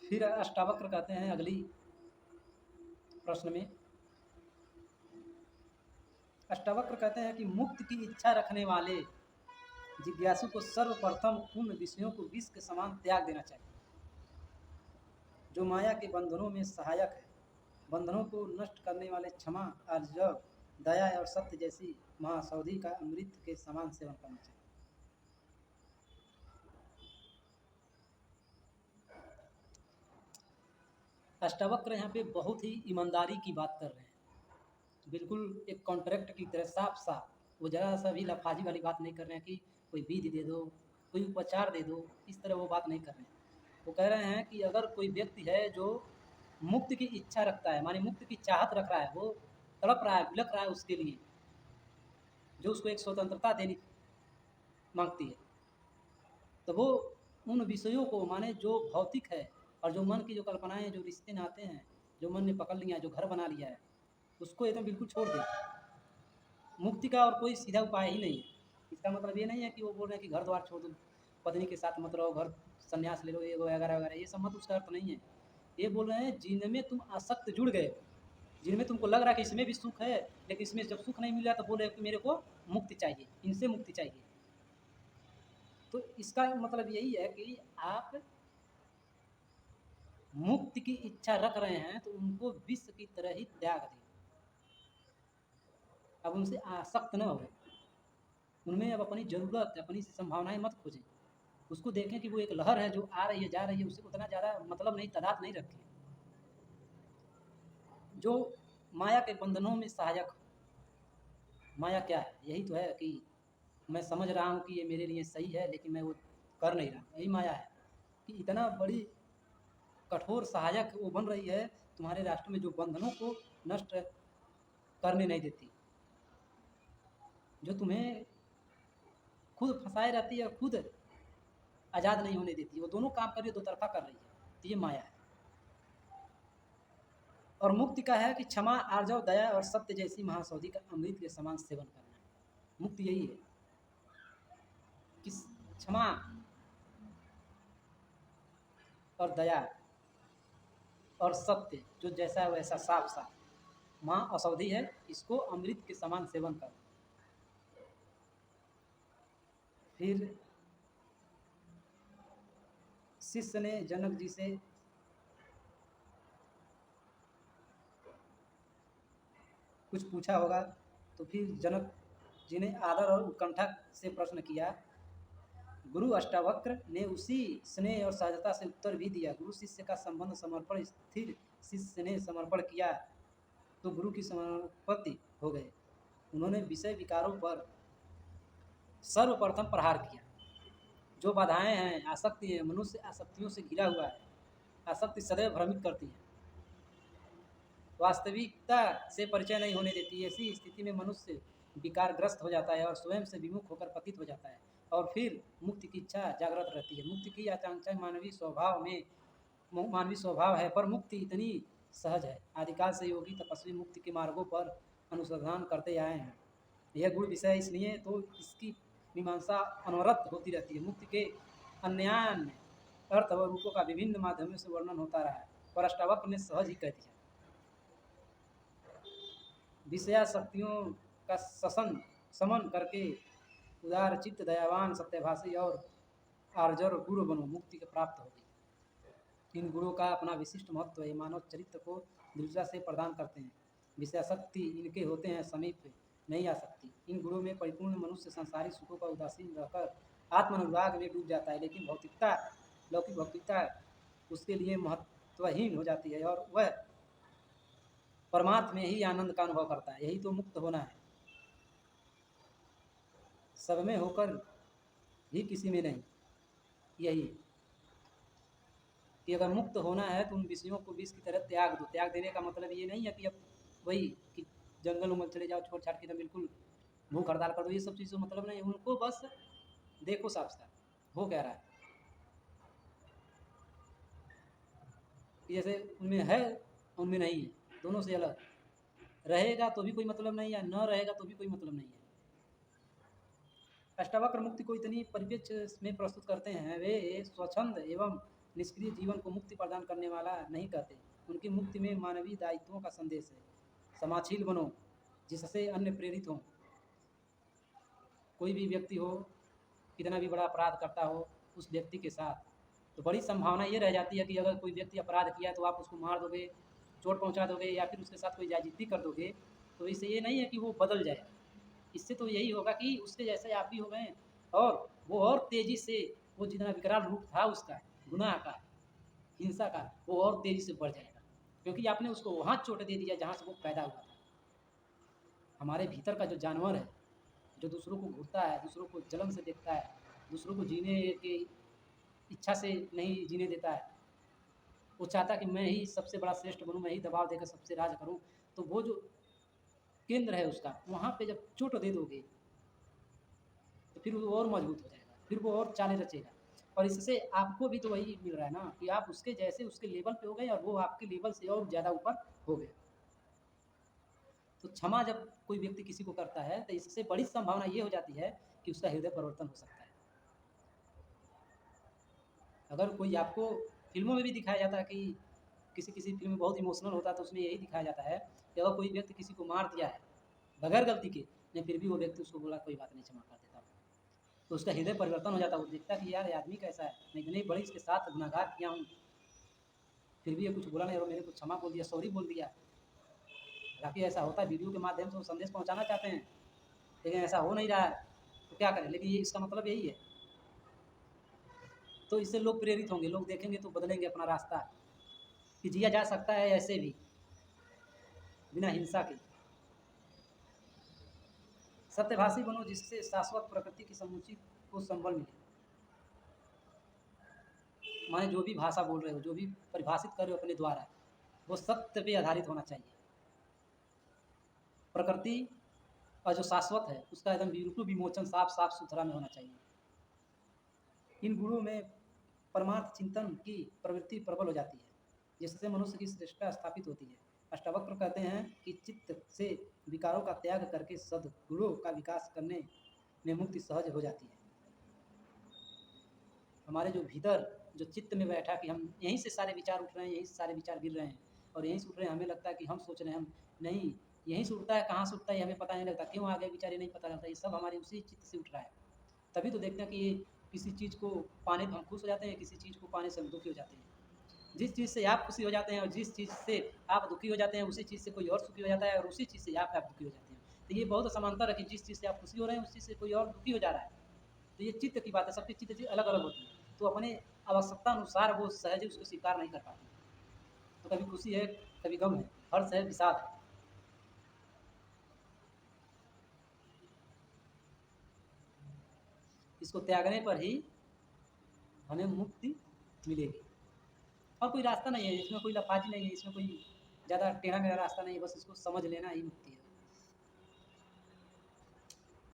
फिर अष्टावक्र कहते हैं अगली प्रश्न में, अष्टावक्र कहते हैं कि मुक्ति की इच्छा रखने वाले जिज्ञासु को सर्वप्रथम उन विषयों को विष के समान त्याग देना चाहिए जो माया के बंधनों में सहायक है। बंधनों को नष्ट करने वाले क्षमा, आर्जव, दया और सत्य जैसी महासौधि का अमृत के समान सेवन करना चाहिए। अष्टावक्र यहाँ पे बहुत ही ईमानदारी की बात कर रहे हैं, बिल्कुल एक कॉन्ट्रैक्ट की तरह साफ साफ। वो जरा सा भी लफाजी वाली बात नहीं कर रहे हैं कि कोई विधि दे दो, कोई उपचार दे दो, इस तरह वो बात नहीं कर रहे हैं। वो कह रहे हैं कि अगर कोई व्यक्ति है जो मुक्ति की इच्छा रखता है, माने मुक्ति की चाहत रख रहा है, वो तड़प रहा है, बिलख रहा है उसके लिए, जो उसको एक स्वतंत्रता देनी मांगती है, तो वो उन विषयों को, माने जो भौतिक है और जो मन की जो कल्पनाएं, जो रिश्ते नाते हैं, जो मन ने पकड़ लिया, जो घर बना लिया है, उसको एकदम बिल्कुल छोड़ दे। मुक्ति का और कोई सीधा उपाय ही नहीं है। इसका मतलब ये नहीं है कि वो बोल रहे हैं कि घर द्वार छोड़ दो, पत्नी के साथ मत रहो, घर संन्यास ले लो, ये वगैरह वगैरह, ये सब मत, उसका अर्थ नहीं है। ये बोल रहे हैं जिनमें तुम आसक्त जुड़ गए, जिनमें तुमको लग रहा है कि इसमें भी सुख है, लेकिन इसमें जब सुख नहीं मिल रहा तो बोल रहे कि मेरे को मुक्ति चाहिए, इनसे मुक्ति चाहिए। तो इसका मतलब यही है कि आप मुक्ति की इच्छा रख रहे हैं तो उनको विष की तरह ही त्याग दें। अब उनसे आसक्त न हो, उनमें अब अपनी ज़रूरत, अपनी संभावनाएं मत खोजें। उसको देखें कि वो एक लहर है जो आ रही है, जा रही है, उससे उतना ज़्यादा मतलब नहीं, तादाद नहीं रखें। जो माया के बंधनों में सहायक हो। माया क्या है? यही तो है कि मैं समझ रहा हूँ कि ये मेरे लिए सही है, लेकिन मैं वो कर नहीं रहा। यही माया है कि इतना बड़ी कठोर सहायक वो बन रही है तुम्हारे राष्ट्र में, जो बंधनों को नष्ट करने नहीं देती, जो तुम्हें खुद फंसाए रहती है और खुद आज़ाद नहीं होने देती। वो दोनों काम कर रही है, दो तरफा कर रही है। तो ये माया है। और मुक्ति का है कि क्षमा, आर्जव, दया और सत्य जैसी महासौधि का अमृत के समान सेवन करना है। मुक्ति यही है कि क्षमा और दया और सत्य जो जैसा है वैसा साफ साफ माँ औषधि है, इसको अमृत के समान सेवन कर। फिर शिष्य ने जनक जी से कुछ पूछा होगा, तो फिर जनक जी ने आदर और उत्कंठा से प्रश्न किया। गुरु अष्टावक्र ने उसी स्नेह और सहजता से उत्तर भी दिया। गुरु शिष्य का संबंध समर्पण स्थिर, शिष्य ने समर्पण किया तो गुरु की समर्पति हो गए। उन्होंने विषय विकारों पर सर्वप्रथम प्रहार किया। जो बाधाएं हैं, आसक्ति है, मनुष्य आसक्तियों से घिरा हुआ है। आसक्ति सदैव भ्रमित करती है, वास्तविकता से परिचय नहीं होने देती। ऐसी स्थिति में मनुष्य विकारग्रस्त हो जाता है और स्वयं से विमुख होकर पतित हो जाता है, और फिर मुक्ति की इच्छा जागृत रहती है। मुक्ति की आकांक्षा मानवीय स्वभाव है, पर मुक्ति इतनी सहज है। आदिकाल से योगी तपस्वी मुक्ति के मार्गों पर अनुसंधान करते आए हैं। यह गुण विषय इसलिए तो इसकी मीमांसा अनवरत होती रहती है। मुक्ति के अन्यान्य अर्थ और रूपों का विभिन्न माध्यमों से वर्णन होता रहा है, पर अष्टावक्र ने सहज ही कह दिया। विषयाशक्तियों का समन करके उदार चित्त, दयावान, सत्यभाषी और आर्जर गुरु बनो, मुक्ति के प्राप्त होगी। इन गुणों का अपना विशिष्ट महत्व है, मानव चरित्र को दृढ़ता से प्रदान करते हैं। विषयाशक्ति इनके होते हैं समीप नहीं आ सकती। इन गुणों में परिपूर्ण मनुष्य संसारिक सुखों का उदासीन रहकर आत्मानुराग में डूब जाता है, लेकिन भौतिकता, लौकिक भौतिकता उसके लिए महत्वहीन हो जाती है और वह परमात्मा में ही आनंद का अनुभव करता है। यही तो मुक्त होना है, सब में होकर भी किसी में नहीं। यही कि अगर मुक्त होना है तो उन विषयों को विष की तरह त्याग दो। त्याग देने का मतलब ये नहीं है कि अब वही कि जंगल उंगल चले जाओ, छोड़ छाड़ के तो बिल्कुल भूख हड़ताल कर दो, ये सब चीज़ों मतलब नहीं। उनको बस देखो साफ साफ वो कह रहा है कि जैसे उनमें है उनमें नहीं है, दोनों से अलग। रहेगा तो भी कोई मतलब नहीं है, न रहेगा तो भी कोई मतलब नहीं है। अष्टावक्र मुक्ति को इतनी परिप्रेक्ष्य में प्रस्तुत करते हैं, वे स्वच्छंद एवं निष्क्रिय जीवन को मुक्ति प्रदान करने वाला नहीं कहते। उनकी मुक्ति में मानवीय दायित्वों का संदेश है। समाजशील बनो, जिससे अन्य प्रेरित हों। कोई भी व्यक्ति हो, कितना भी बड़ा अपराध करता हो, उस व्यक्ति के साथ तो बड़ी संभावना ये रह जाती है कि अगर कोई व्यक्ति अपराध किया तो आप उसको मार दोगे, चोट पहुंचा दोगे या फिर उसके साथ कोई ज्यादती कर दोगे, तो इससे ये नहीं है कि वो बदल जाए। इससे तो यही होगा कि उसके जैसे आप भी हो गए, और वो और तेज़ी से, वो जितना विकराल रूप था उसका, गुनाह का, हिंसा का, वो और तेज़ी से बढ़ जाएगा, क्योंकि आपने उसको वहाँ चोट दे दिया जहाँ से वो पैदा हुआ था। हमारे भीतर का जो जानवर है, जो दूसरों को घूरता है, दूसरों को जलन से देखता है, दूसरों को जीने की इच्छा से नहीं जीने देता है, वो चाहता है कि मैं ही सबसे बड़ा श्रेष्ठ बनूँ, मैं ही दबाव देकर सबसे राज करूँ, तो वो जो केंद्र है उसका, वहाँ पे जब चोट दे दोगे तो फिर वो और मजबूत हो जाएगा, फिर वो और चालें रचेगा। और इससे आपको भी तो वही मिल रहा है ना कि आप उसके जैसे उसके लेवल पे हो गए और वो आपके लेवल से और ज़्यादा ऊपर हो गए। तो क्षमा जब कोई व्यक्ति किसी को करता है तो इससे बड़ी संभावना ये हो जाती है कि उसका हृदय परिवर्तन हो सकता है। अगर कोई आपको फ़िल्मों में भी दिखाया जाता है कि किसी-किसी फ़िल्म में बहुत इमोशनल होता है, तो उसमें यही दिखाया जाता है कि अगर कोई व्यक्ति किसी को मार दिया है, बगैर गलती के, लेकिन फिर भी वो व्यक्ति उसको बोला कोई बात नहीं, क्षमा कर देता हूँ। तो उसका हृदय परिवर्तन हो जाता है, वो देखता है कि यार ये आदमी कैसा है, मैं इतनी बड़ी इसके साथ गुनहगार किया हूँ, फिर भी ये कुछ बोला नहीं और मेरे को क्षमा बोल दिया, सॉरी बोल दिया। हालाँकि ऐसा होता है, वीडियो के माध्यम से वो संदेश पहुँचाना चाहते हैं, लेकिन ऐसा हो नहीं रहा है, तो क्या करें? लेकिन ये इसका मतलब यही है। तो इससे लोग प्रेरित होंगे, लोग देखेंगे तो बदलेंगे अपना रास्ता, कि जिया जा सकता है ऐसे भी, बिना हिंसा के। सत्यभाषी बनो, जिससे शाश्वत प्रकृति की समुचित को संबल मिले। माने जो भी भाषा बोल रहे हो, जो भी परिभाषित कर रहे हो अपने द्वारा, वो सत्य पे आधारित होना चाहिए। प्रकृति और जो शाश्वत है उसका एकदम बिल्कुल विमोचन साफ सुथरा में होना चाहिए। इन गुणों में परमार्थ चिंतन की प्रवृत्ति प्रबल हो जाती है, जिससे मनुष्य की श्रेष्ठता स्थापित होती है। अष्टावक्र कहते हैं कि चित्त से विकारों का त्याग करके सद्गुणों का विकास करने में मुक्ति सहज हो जाती है। हमारे जो भीतर जो चित्त में बैठा कि हम यहीं से सारे विचार उठ रहे हैं, यहीं से सारे विचार गिर रहे हैं और यहीं से उठ रहे हैं, हमें लगता है कि हम सोच रहे हैं, हम नहीं, यहीं से उठता है, कहाँ से उठता है हमें पता नहीं लगता, क्यों आ गए विचार ये नहीं पता लगता, ये सब हमारे उसी चित्त से उठ रहा है। तभी तो देखते हैं कि ये किसी चीज़ को पाने पर हम खुश हो जाते हैं, किसी चीज़ को पाने से हम दुखी हो जाते हैं। जिस चीज़ से आप खुशी हो जाते हैं और जिस चीज़ से आप दुखी हो जाते हैं, उसी चीज़ से कोई और सुखी हो जाता है और उसी चीज़ से आप दुखी हो जाते हैं। तो ये बहुत समांतर है कि जिस चीज़ से आप खुशी हो रहे हैं, उस चीज़ से कोई और दुखी हो जा रहा है। तो ये चित्त की बात है, सबकी चित्त अलग-अलग होती है। तो अपने आवश्यकता अनुसार वो सहज उसको स्वीकार नहीं कर पाते। तो कभी खुशी है, कभी गम है, हर्ष है, विषाद है। इसको त्यागने पर ही हमें मुक्ति मिलेगी। और कोई रास्ता नहीं है, इसमें कोई लफाजी नहीं है, इसमें कोई ज़्यादा टेढ़ा-मेढ़ा रास्ता नहीं है, बस इसको समझ लेना ही मुक्ति है।